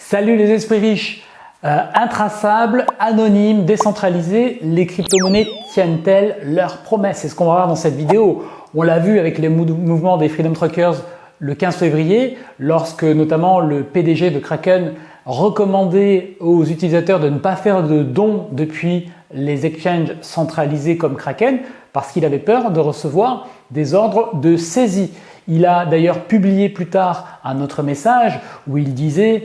Salut les esprits riches, intraçables, anonymes, décentralisés, les crypto-monnaies tiennent-elles leurs promesses? C'est ce qu'on va voir dans cette vidéo. On l'a vu avec les mouvements des Freedom Truckers le 15 février, lorsque notamment le PDG de Kraken recommandait aux utilisateurs de ne pas faire de dons depuis les exchanges centralisés comme Kraken parce qu'il avait peur de recevoir des ordres de saisie. Il a d'ailleurs publié plus tard un autre message où il disait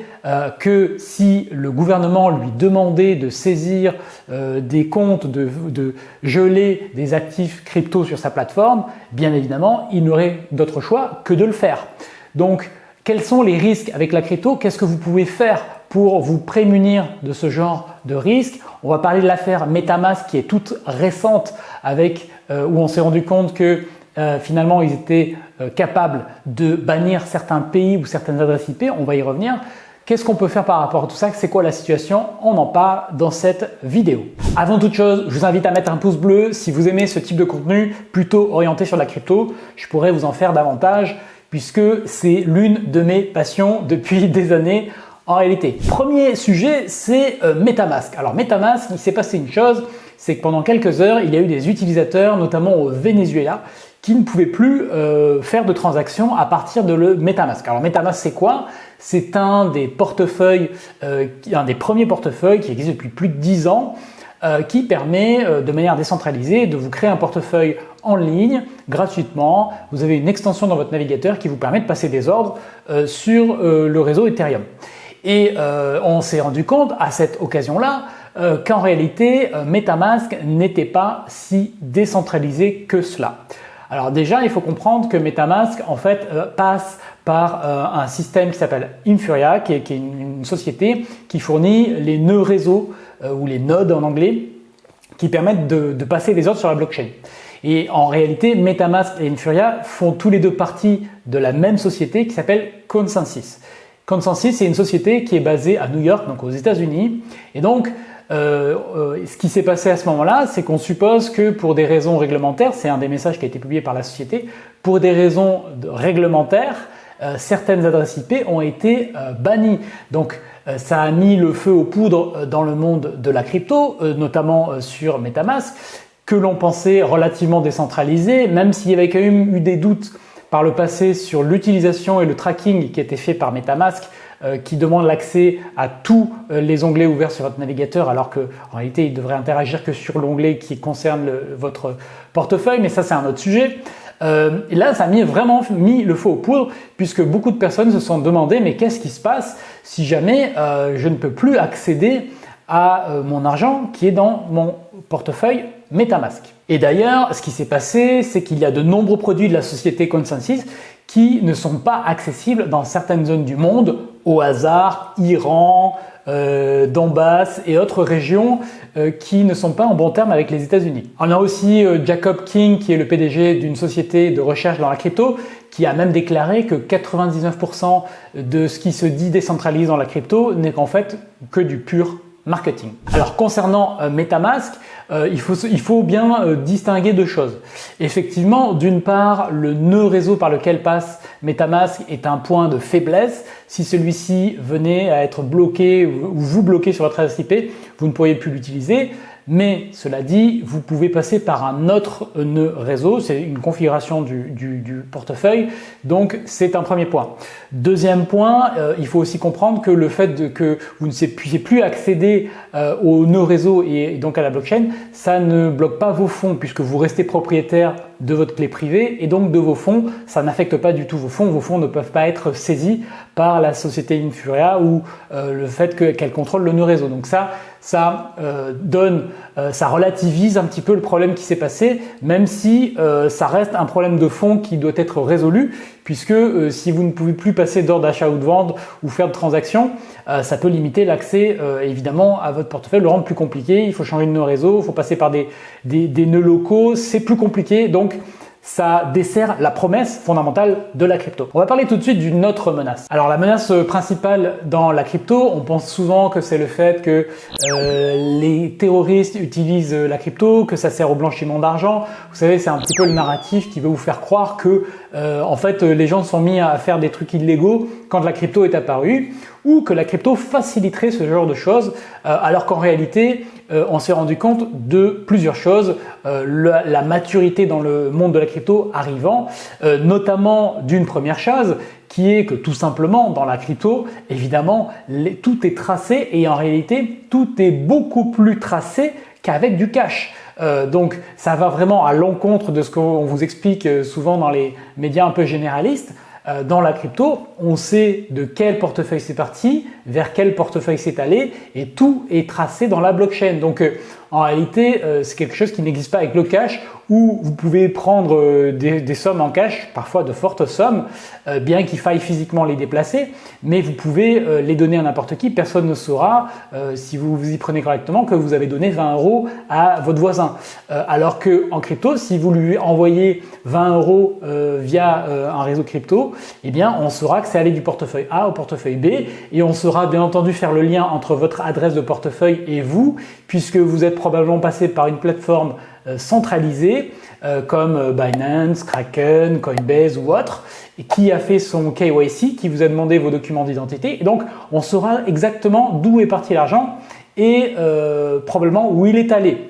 que si le gouvernement lui demandait de saisir des comptes, de geler des actifs crypto sur sa plateforme, bien évidemment, il n'aurait d'autre choix que de le faire. Donc, quels sont les risques avec la crypto? Qu'est-ce que vous pouvez faire pour vous prémunir de ce genre de risque? On va parler de l'affaire MetaMask qui est toute récente où on s'est rendu compte que finalement ils étaient capables de bannir certains pays ou certaines adresses IP. On va y revenir. Qu'est-ce qu'on peut faire par rapport à tout ça? C'est quoi la situation? On en parle dans cette vidéo. Avant toute chose, je vous invite à mettre un pouce bleu si vous aimez ce type de contenu plutôt orienté sur la crypto. Je pourrais vous en faire davantage puisque c'est l'une de mes passions depuis des années en réalité. Premier sujet, c'est MetaMask. Alors MetaMask, il s'est passé une chose, c'est que pendant quelques heures, il y a eu des utilisateurs, notamment au Venezuela, qui ne pouvaient plus faire de transactions à partir de le MetaMask. Alors MetaMask, c'est quoi? C'est un des portefeuilles, un des premiers portefeuilles qui existe depuis plus de 10 ans, qui permet de manière décentralisée de vous créer un portefeuille en ligne gratuitement. Vous avez une extension dans votre navigateur qui vous permet de passer des ordres sur le réseau Ethereum. Et on s'est rendu compte à cette occasion-là qu'en réalité MetaMask n'était pas si décentralisé que cela. Alors déjà, il faut comprendre que MetaMask en fait passe par un système qui s'appelle Infura, qui est une société qui fournit les nœuds réseau ou les nodes en anglais, qui permettent de passer des ordres sur la blockchain. Et en réalité, MetaMask et Infura font tous les deux partie de la même société qui s'appelle Consensus. Consensus, c'est une société qui est basée à New York, donc aux États-Unis. Et donc, ce qui s'est passé à ce moment-là, c'est qu'on suppose que pour des raisons réglementaires, c'est un des messages qui a été publié par la société, pour des raisons réglementaires, certaines adresses IP ont été bannies. Donc, ça a mis le feu aux poudres dans le monde de la crypto, notamment sur MetaMask, que l'on pensait relativement décentralisé, même s'il y avait quand même eu des doutes par le passé sur l'utilisation et le tracking qui était fait par MetaMask, qui demande l'accès à tous les onglets ouverts sur votre navigateur, alors qu'en réalité, il devrait interagir que sur l'onglet qui concerne votre portefeuille, mais ça, c'est un autre sujet. Et là, ça a vraiment mis le feu aux poudres, puisque beaucoup de personnes se sont demandé mais qu'est-ce qui se passe si jamais je ne peux plus accéder à mon argent qui est dans mon portefeuille MetaMask. Et d'ailleurs, ce qui s'est passé, c'est qu'il y a de nombreux produits de la société Consensus qui ne sont pas accessibles dans certaines zones du monde, au hasard, Iran, Donbass et autres régions qui ne sont pas en bon terme avec les États-Unis. On a aussi Jacob King, qui est le PDG d'une société de recherche dans la crypto, qui a même déclaré que 99% de ce qui se dit décentralisé dans la crypto n'est qu'en fait que du pur marketing. Alors concernant MetaMask, il faut bien distinguer deux choses. Effectivement, d'une part, le nœud réseau par lequel passe MetaMask est un point de faiblesse. Si celui-ci venait à être bloqué ou vous bloquez sur votre adresse IP, vous ne pourriez plus l'utiliser. Mais cela dit, vous pouvez passer par un autre nœud réseau, c'est une configuration du portefeuille, donc c'est un premier point. Deuxième point, il faut aussi comprendre que le fait que vous ne puissiez plus accéder au nœud réseau et donc à la blockchain, ça ne bloque pas vos fonds puisque vous restez propriétaire de votre clé privée et donc de vos fonds, ça n'affecte pas du tout vos fonds ne peuvent pas être saisis par la société Infura ou le fait qu'elle contrôle le nœud réseau. Donc ça relativise un petit peu le problème qui s'est passé, même si ça reste un problème de fond qui doit être résolu, puisque si vous ne pouvez plus passer d'ordre d'achat ou de vente ou faire de transactions, ça peut limiter l'accès évidemment à votre portefeuille, le rendre plus compliqué. Il faut changer de nœud réseau, il faut passer par des nœuds locaux, c'est plus compliqué. Donc ça dessert la promesse fondamentale de la crypto. On va parler tout de suite d'une autre menace. Alors la menace principale dans la crypto, on pense souvent que c'est le fait que les terroristes utilisent la crypto, que ça sert au blanchiment d'argent. Vous savez, c'est un petit peu le narratif qui veut vous faire croire que en fait les gens se sont mis à faire des trucs illégaux quand la crypto est apparue. ou que la crypto faciliterait ce genre de choses, alors qu'en réalité, on s'est rendu compte de plusieurs choses, la maturité dans le monde de la crypto arrivant, notamment d'une première chose, qui est que tout simplement dans la crypto, évidemment, tout est tracé et en réalité, tout est beaucoup plus tracé qu'avec du cash. Donc ça va vraiment à l'encontre de ce qu'on vous explique souvent dans les médias un peu généralistes. Dans la crypto, on sait de quel portefeuille c'est parti, vers quel portefeuille c'est allé et tout est tracé dans la blockchain. Donc en réalité, c'est quelque chose qui n'existe pas avec le cash où vous pouvez prendre des sommes en cash, parfois de fortes sommes, bien qu'il faille physiquement les déplacer, mais vous pouvez les donner à n'importe qui. Personne ne saura, si vous vous y prenez correctement, que vous avez donné 20 € à votre voisin. Alors qu'en crypto, si vous lui envoyez 20 € via un réseau crypto, eh bien, on saura que c'est allé du portefeuille A au portefeuille B et on saura bien entendu faire le lien entre votre adresse de portefeuille et vous, puisque vous êtes probablement passé par une plateforme centralisée comme Binance, Kraken, Coinbase ou autre, et qui a fait son KYC, qui vous a demandé vos documents d'identité. Et donc, on saura exactement d'où est parti l'argent et probablement où il est allé.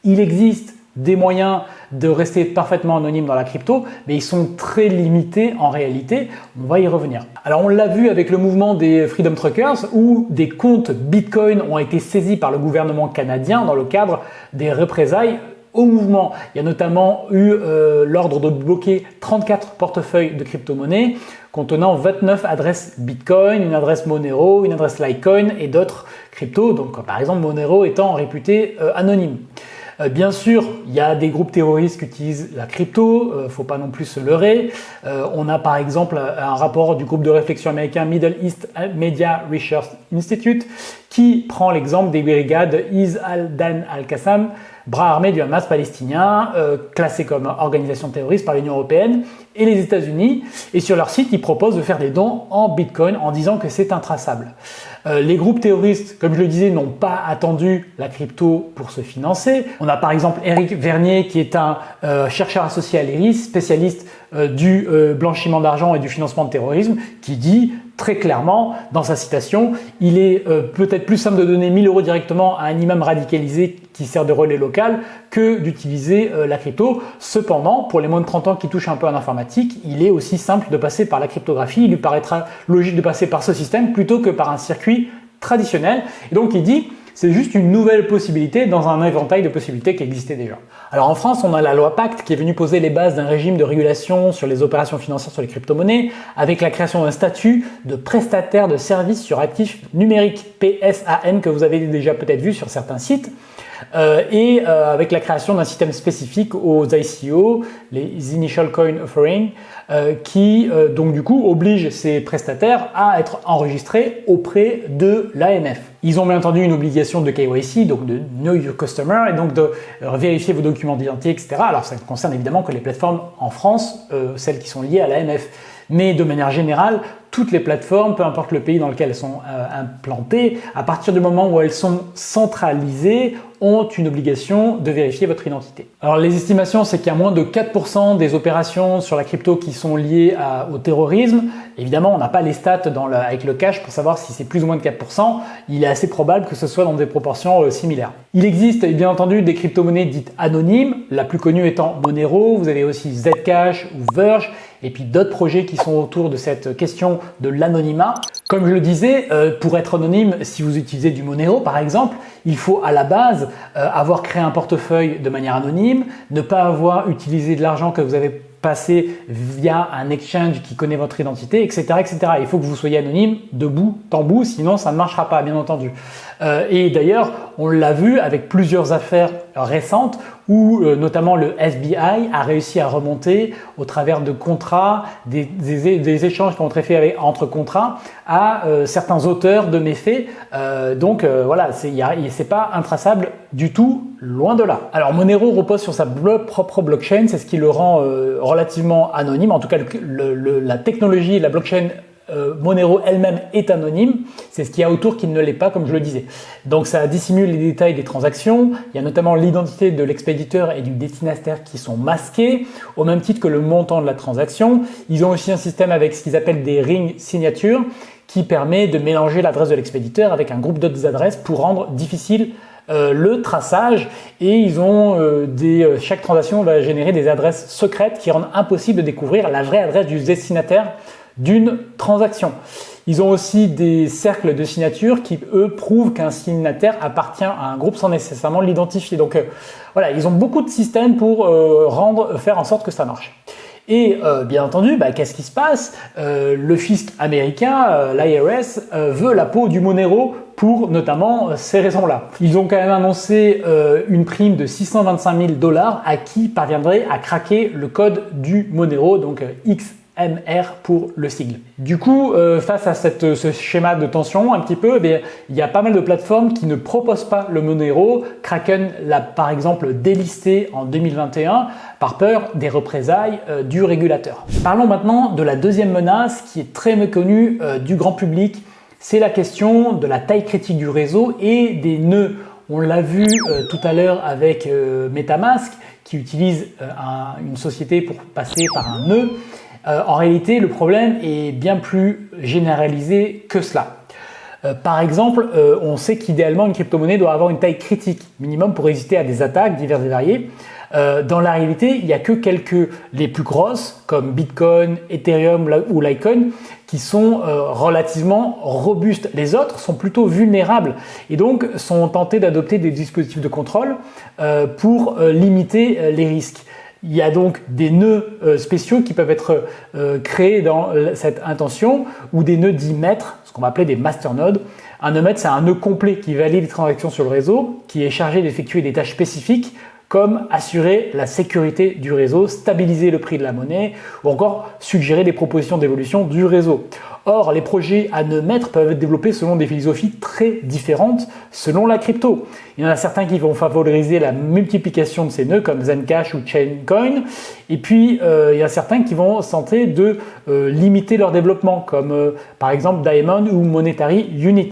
Il existe des moyens de rester parfaitement anonyme dans la crypto, mais ils sont très limités en réalité. On va y revenir. Alors on l'a vu avec le mouvement des Freedom Truckers où des comptes Bitcoin ont été saisis par le gouvernement canadien dans le cadre des représailles au mouvement. Il y a notamment eu l'ordre de bloquer 34 portefeuilles de crypto-monnaies contenant 29 adresses Bitcoin, une adresse Monero, une adresse Litecoin et d'autres cryptos, donc par exemple Monero étant réputé anonyme. Bien sûr, il y a des groupes terroristes qui utilisent la crypto, faut pas non plus se leurrer. On a par exemple un rapport du groupe de réflexion américain Middle East Media Research Institute qui prend l'exemple des brigades Izz al-Dan al-Qassam, bras armés du Hamas palestinien, classés comme organisation terroriste par l'Union européenne et les États-Unis. Et sur leur site, ils proposent de faire des dons en Bitcoin en disant que c'est intraçable. Les groupes terroristes, comme je le disais, n'ont pas attendu la crypto pour se financer. On a par exemple Eric Vernier qui est un chercheur associé à l'IRIS, spécialiste du blanchiment d'argent et du financement de terrorisme, qui dit très clairement dans sa citation, il est peut-être plus simple de donner 1 000 € directement à un imam radicalisé qui sert de relais local que d'utiliser la crypto. Cependant, pour les moins de 30 ans qui touchent un peu à l'informatique, il est aussi simple de passer par la cryptographie. Il lui paraîtra logique de passer par ce système plutôt que par un circuit traditionnel. Et donc il dit, c'est juste une nouvelle possibilité dans un éventail de possibilités qui existait déjà. Alors en France, on a la loi Pacte qui est venue poser les bases d'un régime de régulation sur les opérations financières sur les crypto-monnaies avec la création d'un statut de prestataire de services sur actifs numériques, PSAN, que vous avez déjà peut-être vu sur certains sites. Avec la création d'un système spécifique aux ICO, les Initial Coin Offering, qui donc du coup oblige ces prestataires à être enregistrés auprès de l'AMF. Ils ont bien entendu une obligation de KYC, donc de Know Your Customer, et donc de vérifier vos documents d'identité, etc. Alors ça ne concerne évidemment que les plateformes en France, celles qui sont liées à l'AMF. Mais de manière générale, toutes les plateformes, peu importe le pays dans lequel elles sont implantées, à partir du moment où elles sont centralisées, ont une obligation de vérifier votre identité. Alors les estimations, c'est qu'il y a moins de 4% des opérations sur la crypto qui sont liées au terrorisme. Évidemment, on n'a pas les stats avec le cash pour savoir si c'est plus ou moins de 4%. Il est assez probable que ce soit dans des proportions similaires. Il existe bien entendu des crypto-monnaies dites anonymes, la plus connue étant Monero. Vous avez aussi Zcash ou Verge, et puis d'autres projets qui sont autour de cette question de l'anonymat. Comme je le disais, pour être anonyme, si vous utilisez du Monero par exemple, il faut à la base avoir créé un portefeuille de manière anonyme, ne pas avoir utilisé de l'argent que vous avez passé via un exchange qui connaît votre identité, etc., etc. Il faut que vous soyez anonyme de bout en bout, sinon ça ne marchera pas, bien entendu. Et d'ailleurs, on l'a vu avec plusieurs affaires récentes où notamment le FBI a réussi à remonter au travers de contrats, des échanges qui ont été faits entre contrats à certains auteurs de méfaits. Voilà, c'est pas intraçable du tout, loin de là. Alors Monero repose sur sa propre blockchain, c'est ce qui le rend relativement anonyme. En tout cas, la technologie, la blockchain Monero elle-même est anonyme, c'est ce qu'il y a autour qui ne l'est pas, comme je le disais. Donc ça dissimule les détails des transactions, il y a notamment l'identité de l'expéditeur et du destinataire qui sont masqués, au même titre que le montant de la transaction. Ils ont aussi un système avec ce qu'ils appellent des ring signatures, qui permet de mélanger l'adresse de l'expéditeur avec un groupe d'autres adresses pour rendre difficile le traçage. Et ils ont chaque transaction va générer des adresses secrètes qui rendent impossible de découvrir la vraie adresse du destinataire d'une transaction. Ils ont aussi des cercles de signature qui, eux, prouvent qu'un signataire appartient à un groupe sans nécessairement l'identifier. Donc voilà, ils ont beaucoup de systèmes pour faire en sorte que ça marche. Et bien entendu, qu'est-ce qui se passe? Le fisc américain, l'IRS, veut la peau du Monero pour notamment ces raisons-là. Ils ont quand même annoncé une prime de 625 000 $ à qui parviendrait à craquer le code du Monero, donc XMR pour le sigle. Du coup, face à ce schéma de tension un petit peu, il y a pas mal de plateformes qui ne proposent pas le Monero. Kraken l'a par exemple délisté en 2021 par peur des représailles du régulateur. Parlons maintenant de la deuxième menace qui est très méconnue du grand public. C'est la question de la taille critique du réseau et des nœuds. On l'a vu tout à l'heure avec MetaMask qui utilise une société pour passer par un nœud. En réalité, le problème est bien plus généralisé que cela. Par exemple, on sait qu'idéalement, une crypto-monnaie doit avoir une taille critique minimum pour résister à des attaques diverses et variées. Dans la réalité, il n'y a que les plus grosses, comme Bitcoin, Ethereum ou Litecoin, qui sont relativement robustes. Les autres sont plutôt vulnérables et donc sont tentés d'adopter des dispositifs de contrôle pour limiter les risques. Il y a donc des nœuds spéciaux qui peuvent être créés dans cette intention ou des nœuds dits maîtres, ce qu'on va appeler des masternodes. Un nœud maître, c'est un nœud complet qui valide les transactions sur le réseau, qui est chargé d'effectuer des tâches spécifiques comme assurer la sécurité du réseau, stabiliser le prix de la monnaie ou encore suggérer des propositions d'évolution du réseau. Or, les projets à nœud maître peuvent être développés selon des philosophies très différentes selon la crypto. Il y en a certains qui vont favoriser la multiplication de ces nœuds comme Zencash ou Chaincoin. Et puis, il y a certains qui vont tenter de limiter leur développement comme par exemple Diamond ou Monetary Unit.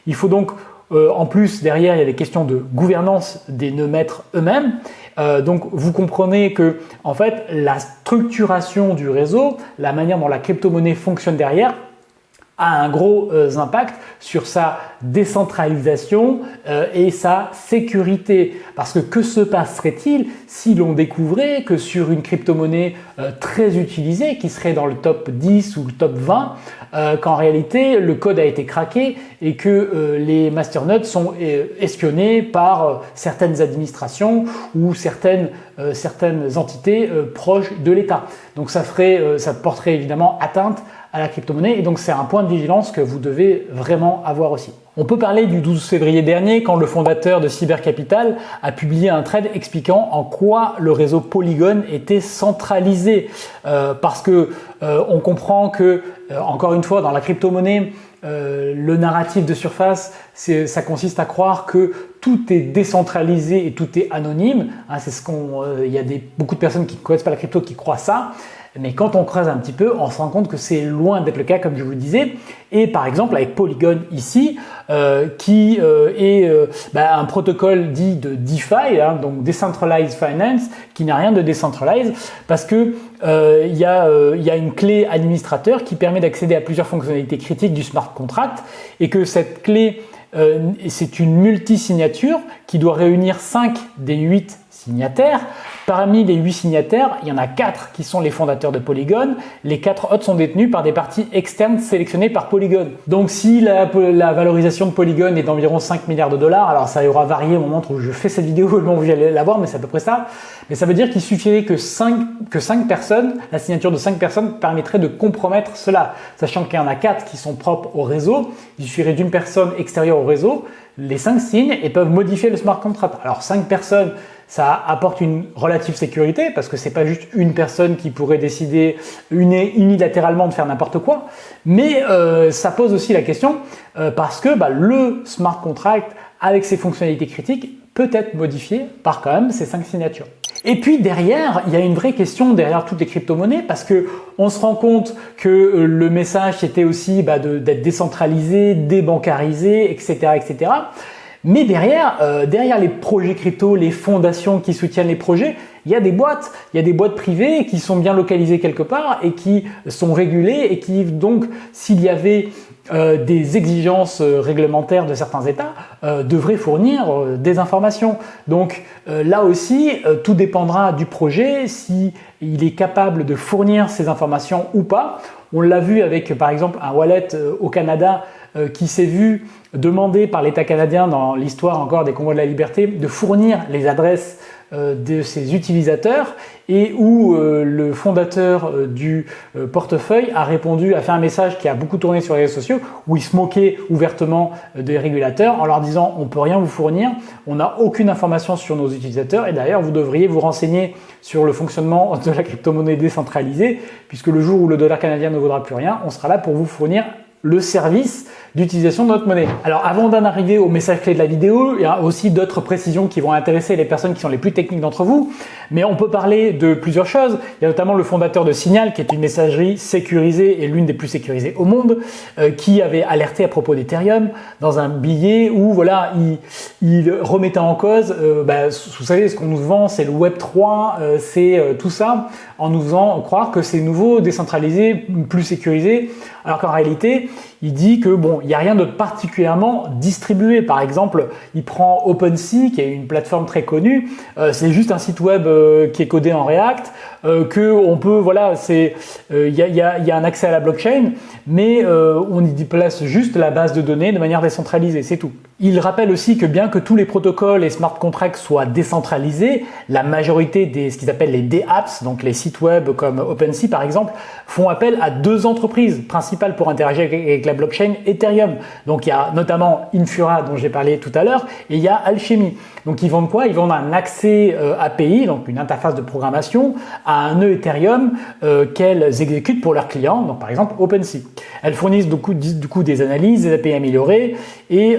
Il faut donc en plus, derrière, il y a des questions de gouvernance des nœuds maîtres eux-mêmes. Donc, vous comprenez que, en fait, la structuration du réseau, la manière dont la crypto-monnaie fonctionne derrière, a un gros impact sur sa décentralisation et sa sécurité. Parce que se passerait-il si l'on découvrait que sur une crypto-monnaie très utilisée, qui serait dans le top 10 ou le top 20, qu'en réalité le code a été craqué et que les masternodes sont espionnés par certaines administrations ou certaines entités proches de l'État. Donc ça porterait évidemment atteinte à la crypto-monnaie et donc c'est un point de vigilance que vous devez vraiment avoir aussi. On peut parler du 12 février dernier quand le fondateur de Cybercapital a publié un thread expliquant en quoi le réseau Polygon était centralisé parce que on comprend que encore une fois dans la crypto-monnaie le narratif de surface, ça consiste à croire que tout est décentralisé et tout est anonyme. Il y a beaucoup de personnes qui ne connaissent pas la crypto qui croient ça. Mais quand on creuse un petit peu, on se rend compte que c'est loin d'être le cas, comme je vous le disais. Et par exemple, avec Polygon ici, qui est un protocole dit de DeFi, donc Decentralized Finance, qui n'a rien de decentralized, parce que il y a une clé administrateur qui permet d'accéder à plusieurs fonctionnalités critiques du smart contract, et que cette clé, c'est une multi-signature qui doit réunir 5 des 8 signataires. Parmi les 8 signataires, il y en a 4 qui sont les fondateurs de Polygon. Les 4 autres sont détenus par des parties externes sélectionnées par Polygon. Donc si la valorisation de Polygon est d'environ 5 milliards de dollars, alors ça aura varié au moment où je fais cette vidéo, au moment où vous allez la voir, mais c'est à peu près ça. Mais ça veut dire qu'il suffirait que 5 personnes, la signature de 5 personnes permettrait de compromettre cela. Sachant qu'il y en a 4 qui sont propres au réseau, il suffirait d'une personne extérieure au réseau, les 5 signent et peuvent modifier le smart contract. Alors 5 personnes, ça apporte une relative sécurité parce que c'est pas juste une personne qui pourrait décider unilatéralement de faire n'importe quoi, mais ça pose aussi la question parce que le smart contract avec ses fonctionnalités critiques peut être modifié par quand même ces 5 signatures. Et puis derrière, il y a une vraie question derrière toutes les crypto-monnaies parce que on se rend compte que le message c'était aussi d'être décentralisé, débancarisé, etc., etc. Mais derrière les projets crypto, les fondations qui soutiennent les projets, Il y a des boîtes privées qui sont bien localisées quelque part et qui sont régulées et qui donc, s'il y avait des exigences réglementaires de certains États, devraient fournir des informations. Donc là aussi, tout dépendra du projet, si il est capable de fournir ces informations ou pas. On l'a vu avec par exemple un wallet au Canada qui s'est vu demander par l'État canadien dans l'histoire encore des combats de la liberté de fournir les adresses de ses utilisateurs et où le fondateur du portefeuille a fait un message qui a beaucoup tourné sur les réseaux sociaux où il se moquait ouvertement des régulateurs en leur disant on peut rien vous fournir, on n'a aucune information sur nos utilisateurs et d'ailleurs vous devriez vous renseigner sur le fonctionnement de la crypto-monnaie décentralisée puisque le jour où le dollar canadien ne vaudra plus rien, on sera là pour vous fournir le service d'utilisation de notre monnaie. Alors avant d'en arriver au message clé de la vidéo, il y a aussi d'autres précisions qui vont intéresser les personnes qui sont les plus techniques d'entre vous, mais on peut parler de plusieurs choses. Il y a notamment le fondateur de Signal, qui est une messagerie sécurisée et l'une des plus sécurisées au monde, qui avait alerté à propos d'Ethereum dans un billet où voilà, il remettait en cause, vous savez, ce qu'on nous vend, c'est le Web 3, c'est tout ça, en nous faisant croire que c'est nouveau, décentralisé, plus sécurisé, alors qu'en réalité, il dit que bon, il n'y a rien de particulièrement distribué. Par exemple, il prend OpenSea, qui est une plateforme très connue. C'est juste un site web qui est codé en React, que on peut, voilà, il y a un accès à la blockchain, mais on y place juste la base de données de manière décentralisée, c'est tout. Il rappelle aussi que bien que tous les protocoles et smart contracts soient décentralisés, la majorité des ce qu'ils appellent les DApps, donc les sites web comme OpenSea par exemple, font appel à deux entreprises principales pour interagir avec la blockchain Ethereum. Donc il y a notamment Infura dont j'ai parlé tout à l'heure et il y a Alchemy. Donc ils vendent quoi? Ils vendent un accès API, donc une interface de programmation, à un nœud Ethereum qu'elles exécutent pour leurs clients, donc par exemple OpenSea. Elles fournissent du coup des analyses, des API améliorées et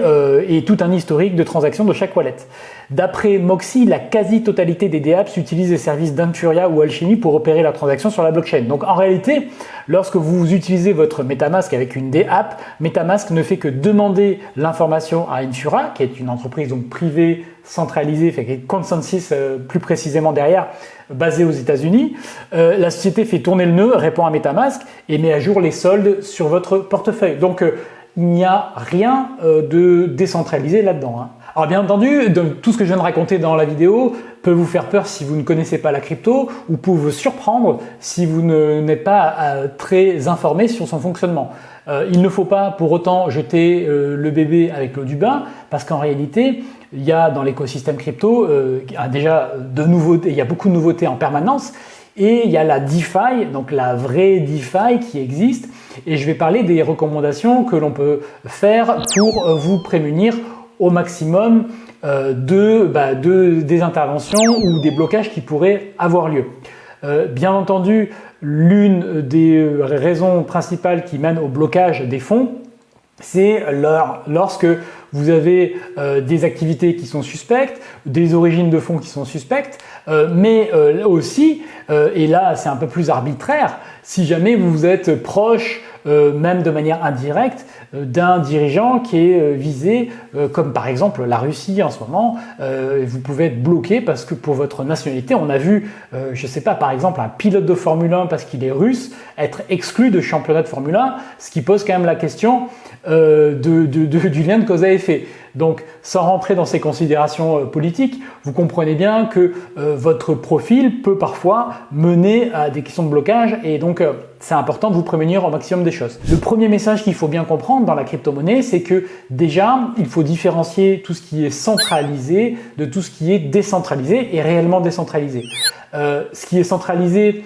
tout un historique de transactions de chaque wallet. D'après Moxie, la quasi-totalité des DApps utilisent les services d'Infuria ou Alchemy pour opérer la transaction sur la blockchain. Donc en réalité, lorsque vous utilisez votre MetaMask avec une DApp, MetaMask ne fait que demander l'information à Infura, qui est une entreprise donc privée, centralisée, fait Consensus plus précisément derrière, basée aux États-Unis. La société fait tourner le nœud, répond à MetaMask et met à jour les soldes sur votre portefeuille. Donc il n'y a rien de décentralisé là-dedans, hein. Alors bien entendu, tout ce que je viens de raconter dans la vidéo peut vous faire peur si vous ne connaissez pas la crypto ou peut vous surprendre si vous n'êtes pas très informé sur son fonctionnement. Il ne faut pas pour autant jeter le bébé avec l'eau du bain parce qu'en réalité, il y a dans l'écosystème crypto déjà il y a beaucoup de nouveautés en permanence. Et il y a la DeFi, donc la vraie DeFi qui existe. Et je vais parler des recommandations que l'on peut faire pour vous prémunir au maximum des interventions ou des blocages qui pourraient avoir lieu. Bien entendu, l'une des raisons principales qui mènent au blocage des fonds, c'est lorsque vous avez des activités qui sont suspectes, des origines de fonds qui sont suspectes, mais aussi, et là c'est un peu plus arbitraire, si jamais vous êtes proche, même de manière indirecte, d'un dirigeant qui est visé, comme par exemple la Russie en ce moment, vous pouvez être bloqué parce que pour votre nationalité, on a vu, je sais pas, par exemple un pilote de Formule 1 parce qu'il est russe, être exclu de championnat de Formule 1, ce qui pose quand même la question du lien de cause à effet. Donc, sans rentrer dans ces considérations politiques, vous comprenez bien que votre profil peut parfois mener à des questions de blocage et donc c'est important de vous prémunir au maximum des choses. Le premier message qu'il faut bien comprendre dans la crypto-monnaie, c'est que déjà, il faut différencier tout ce qui est centralisé de tout ce qui est décentralisé et réellement décentralisé. Ce qui est centralisé,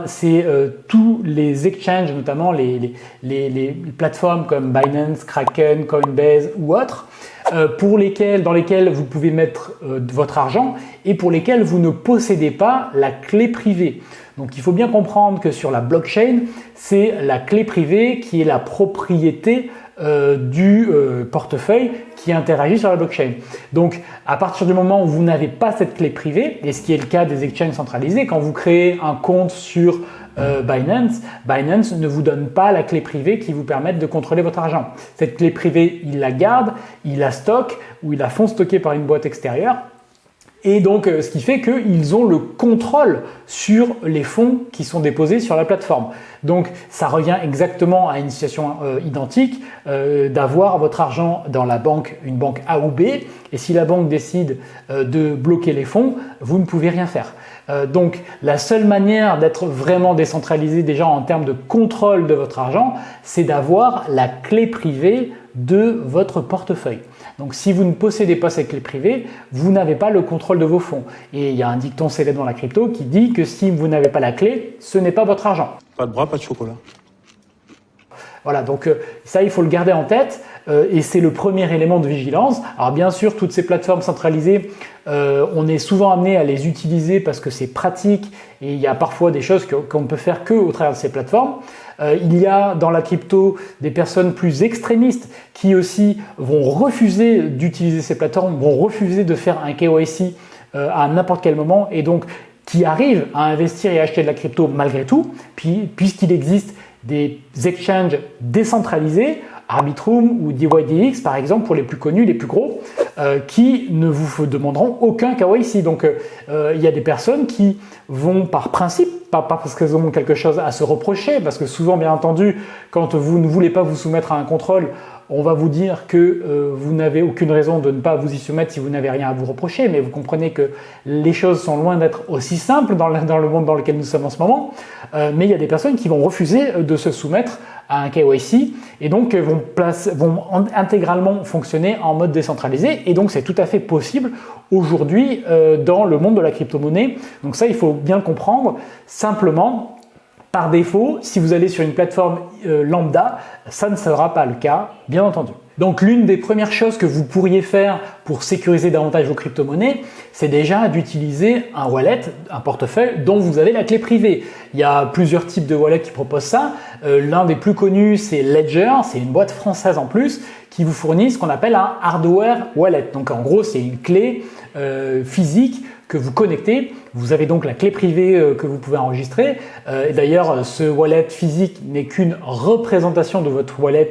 c'est tous les exchanges, notamment les plateformes comme Binance, Kraken, Coinbase ou autres, dans lesquelles vous pouvez mettre votre argent et pour lesquels vous ne possédez pas la clé privée. Donc il faut bien comprendre que sur la blockchain, c'est la clé privée qui est la propriété du portefeuille qui interagit sur la blockchain. Donc à partir du moment où vous n'avez pas cette clé privée, et ce qui est le cas des exchanges centralisés, quand vous créez un compte sur Binance ne vous donne pas la clé privée qui vous permette de contrôler votre argent. Cette clé privée, il la garde, il la stocke ou ils la font stocker par une boîte extérieure. Et donc, ce qui fait qu'ils ont le contrôle sur les fonds qui sont déposés sur la plateforme. Donc, ça revient exactement à une situation identique d'avoir votre argent dans la banque, une banque A ou B. Et si la banque décide de bloquer les fonds, vous ne pouvez rien faire. Donc, la seule manière d'être vraiment décentralisé déjà en termes de contrôle de votre argent, c'est d'avoir la clé privée de votre portefeuille. Donc si vous ne possédez pas cette clé privée, vous n'avez pas le contrôle de vos fonds. Et il y a un dicton célèbre dans la crypto qui dit que si vous n'avez pas la clé, ce n'est pas votre argent. Pas de bras, pas de chocolat. Voilà, donc ça, il faut le garder en tête et c'est le premier élément de vigilance. Alors bien sûr, toutes ces plateformes centralisées, on est souvent amené à les utiliser parce que c'est pratique et il y a parfois des choses qu'on ne peut faire que au travers de ces plateformes. Il y a dans la crypto des personnes plus extrémistes qui aussi vont refuser d'utiliser ces plateformes, vont refuser de faire un KYC à n'importe quel moment et donc qui arrivent à investir et acheter de la crypto malgré tout, puisqu'il existe des exchanges décentralisés, Arbitrum ou DYDX par exemple pour les plus connus, les plus gros, qui ne vous demanderont aucun KYC. Donc il y a des personnes qui vont par principe, pas parce qu'elles ont quelque chose à se reprocher, parce que souvent bien entendu quand vous ne voulez pas vous soumettre à un contrôle, on va vous dire que vous n'avez aucune raison de ne pas vous y soumettre si vous n'avez rien à vous reprocher, mais vous comprenez que les choses sont loin d'être aussi simples dans le monde dans lequel nous sommes en ce moment. Mais il y a des personnes qui vont refuser de se soumettre à un KYC et donc vont intégralement fonctionner en mode décentralisé. Et donc c'est tout à fait possible aujourd'hui dans le monde de la crypto-monnaie. Donc ça, il faut bien le comprendre. Simplement, par défaut, si vous allez sur une plateforme lambda, ça ne sera pas le cas, bien entendu. Donc l'une des premières choses que vous pourriez faire pour sécuriser davantage vos crypto-monnaies, c'est déjà d'utiliser un wallet, un portefeuille dont vous avez la clé privée. Il y a plusieurs types de wallets qui proposent ça. L'un des plus connus, c'est Ledger, c'est une boîte française en plus, qui vous fournit ce qu'on appelle un hardware wallet. Donc en gros, c'est une clé physique que vous connectez. Vous avez donc la clé privée que vous pouvez enregistrer. Et d'ailleurs, ce wallet physique n'est qu'une représentation de votre wallet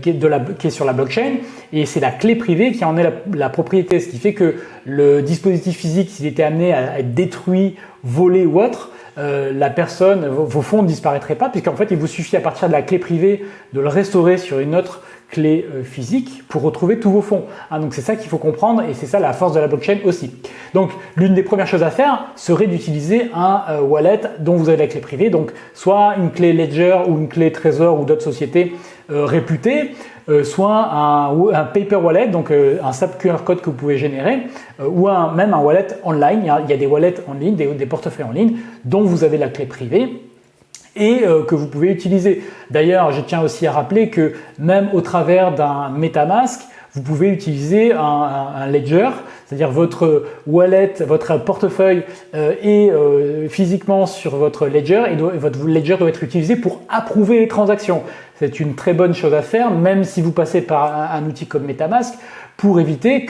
qui est sur la blockchain. Et c'est la clé privée qui en est la propriété. Ce qui fait que le dispositif physique, s'il était amené à être détruit, volé ou autre, vos fonds ne disparaîtraient pas, puisqu'en fait, il vous suffit à partir de la clé privée de le restaurer sur une autre clé physique pour retrouver tous vos fonds. Donc c'est ça qu'il faut comprendre et c'est ça la force de la blockchain aussi. Donc l'une des premières choses à faire serait d'utiliser un wallet dont vous avez la clé privée, donc soit une clé Ledger ou une clé Trezor ou d'autres sociétés réputées, soit un paper wallet, donc un simple QR code que vous pouvez générer, ou même un wallet online. Il y a des wallets en ligne, des portefeuilles en ligne dont vous avez la clé privée et que vous pouvez utiliser. D'ailleurs, je tiens aussi à rappeler que même au travers d'un MetaMask, vous pouvez utiliser un Ledger, c'est-à-dire votre wallet, votre portefeuille est physiquement sur votre Ledger et votre Ledger doit être utilisé pour approuver les transactions. C'est une très bonne chose à faire, même si vous passez par un outil comme MetaMask, pour éviter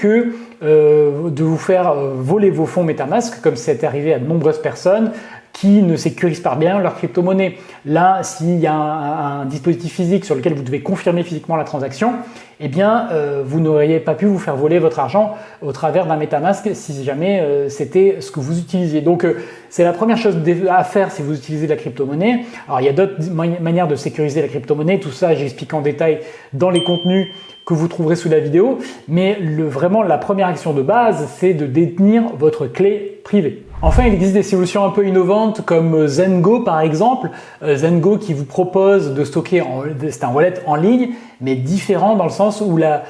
de vous faire voler vos fonds MetaMask, comme c'est arrivé à de nombreuses personnes qui ne sécurisent pas bien leur crypto-monnaie. Là, s'il y a un dispositif physique sur lequel vous devez confirmer physiquement la transaction, eh bien, vous n'auriez pas pu vous faire voler votre argent au travers d'un MetaMask si jamais c'était ce que vous utilisiez. Donc, c'est la première chose à faire si vous utilisez de la crypto-monnaie. Alors, il y a d'autres manières de sécuriser la crypto-monnaie. Tout ça, j'explique en détail dans les contenus que vous trouverez sous la vidéo. Mais vraiment, la première action de base, c'est de détenir votre clé privée. Enfin, il existe des solutions un peu innovantes comme Zengo par exemple. Zengo qui vous propose de stocker, c'est un wallet en ligne, mais différent dans le sens où la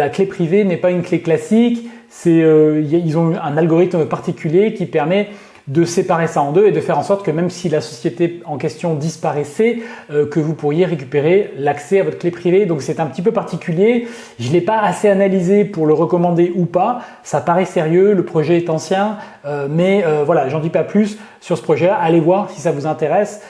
clé privée n'est pas une clé classique. Ils ont un algorithme particulier qui permet de séparer ça en deux et de faire en sorte que même si la société en question disparaissait, que vous pourriez récupérer l'accès à votre clé privée. Donc c'est un petit peu particulier. Je l'ai pas assez analysé pour le recommander ou pas. Ça paraît sérieux, le projet est ancien, mais voilà, j'en dis pas plus sur ce projet-là. Allez voir si ça vous intéresse,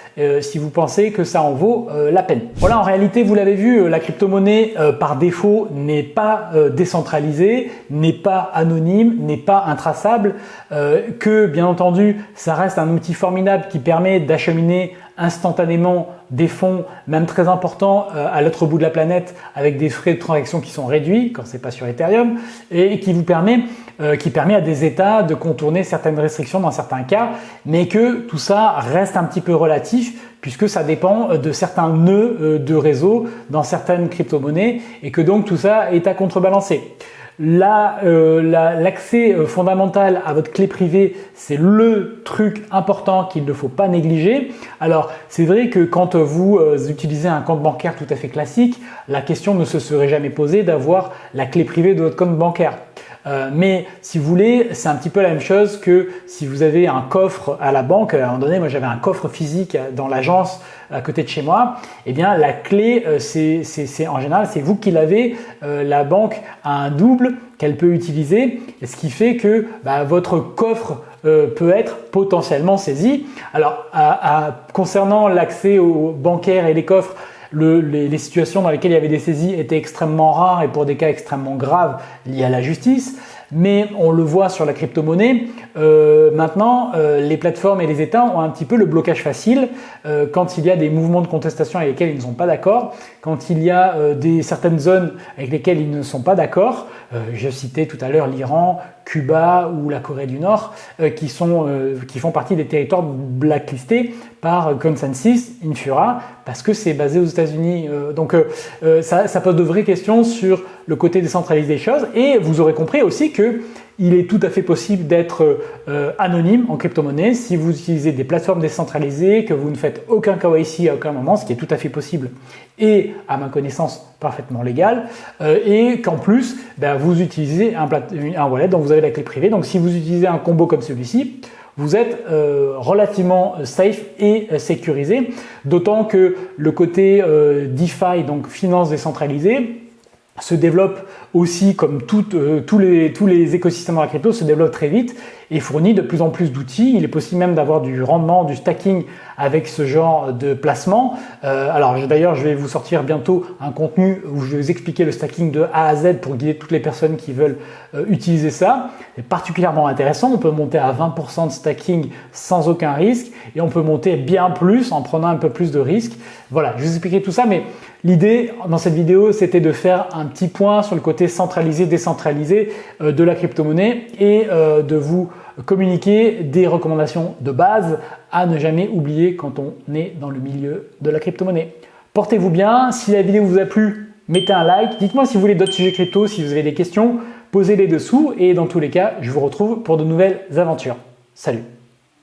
si vous pensez que ça en vaut la peine. Voilà, en réalité, vous l'avez vu, la crypto-monnaie par défaut n'est pas décentralisée, n'est pas anonyme, n'est pas intraçable, que bien entendu entendu, ça reste un outil formidable qui permet d'acheminer instantanément des fonds, même très importants, à l'autre bout de la planète avec des frais de transaction qui sont réduits quand c'est pas sur Ethereum et qui permet à des États de contourner certaines restrictions dans certains cas, mais que tout ça reste un petit peu relatif puisque ça dépend de certains nœuds de réseau dans certaines crypto-monnaies et que donc tout ça est à contrebalancer. L'accès fondamental à votre clé privée, c'est le truc important qu'il ne faut pas négliger. Alors, c'est vrai que quand vous utilisez un compte bancaire tout à fait classique, la question ne se serait jamais posée d'avoir la clé privée de votre compte bancaire. Mais si vous voulez, c'est un petit peu la même chose que si vous avez un coffre à la banque. À un moment donné, moi j'avais un coffre physique dans l'agence à côté de chez moi. Eh bien, la clé, c'est en général, c'est vous qui l'avez. La banque a un double qu'elle peut utiliser, et ce qui fait que votre coffre peut être potentiellement saisi. Alors, concernant l'accès aux bancaires et les coffres, les situations dans lesquelles il y avait des saisies étaient extrêmement rares et pour des cas extrêmement graves liés à la justice. Mais on le voit sur la crypto-monnaie, maintenant les plateformes et les États ont un petit peu le blocage facile quand il y a des mouvements de contestation avec lesquels ils ne sont pas d'accord, quand il y a certaines zones avec lesquelles ils ne sont pas d'accord. Je citais tout à l'heure l'Iran, Cuba ou la Corée du Nord qui font partie des territoires blacklistés par Consensus Infura parce que c'est basé aux États-Unis. Donc ça pose de vraies questions sur le côté décentralisé des choses et vous aurez compris aussi que il est tout à fait possible d'être anonyme en crypto-monnaie si vous utilisez des plateformes décentralisées, que vous ne faites aucun KYC à aucun moment, ce qui est tout à fait possible et à ma connaissance parfaitement légal, et qu'en plus vous utilisez un wallet dont vous avez la clé privée. Donc si vous utilisez un combo comme celui-ci, vous êtes relativement safe et sécurisé, d'autant que le côté DeFi, donc finance décentralisée, se développe aussi comme tous les écosystèmes dans la crypto se développent très vite et fournit de plus en plus d'outils. Il est possible même d'avoir du rendement, du stacking avec ce genre de placement. Alors d'ailleurs, je vais vous sortir bientôt un contenu où je vais vous expliquer le stacking de A à Z pour guider toutes les personnes qui veulent utiliser ça. C'est particulièrement intéressant. On peut monter à 20% de stacking sans aucun risque et on peut monter bien plus en prenant un peu plus de risques. Voilà, je vais vous expliquer tout ça, mais l'idée dans cette vidéo, c'était de faire un petit point sur le côté centralisé, décentralisé de la crypto-monnaie et de vous communiquer des recommandations de base à ne jamais oublier quand on est dans le milieu de la crypto-monnaie. Portez-vous bien. Si la vidéo vous a plu, mettez un like. Dites-moi si vous voulez d'autres sujets crypto, si vous avez des questions, posez-les dessous et dans tous les cas, je vous retrouve pour de nouvelles aventures. Salut!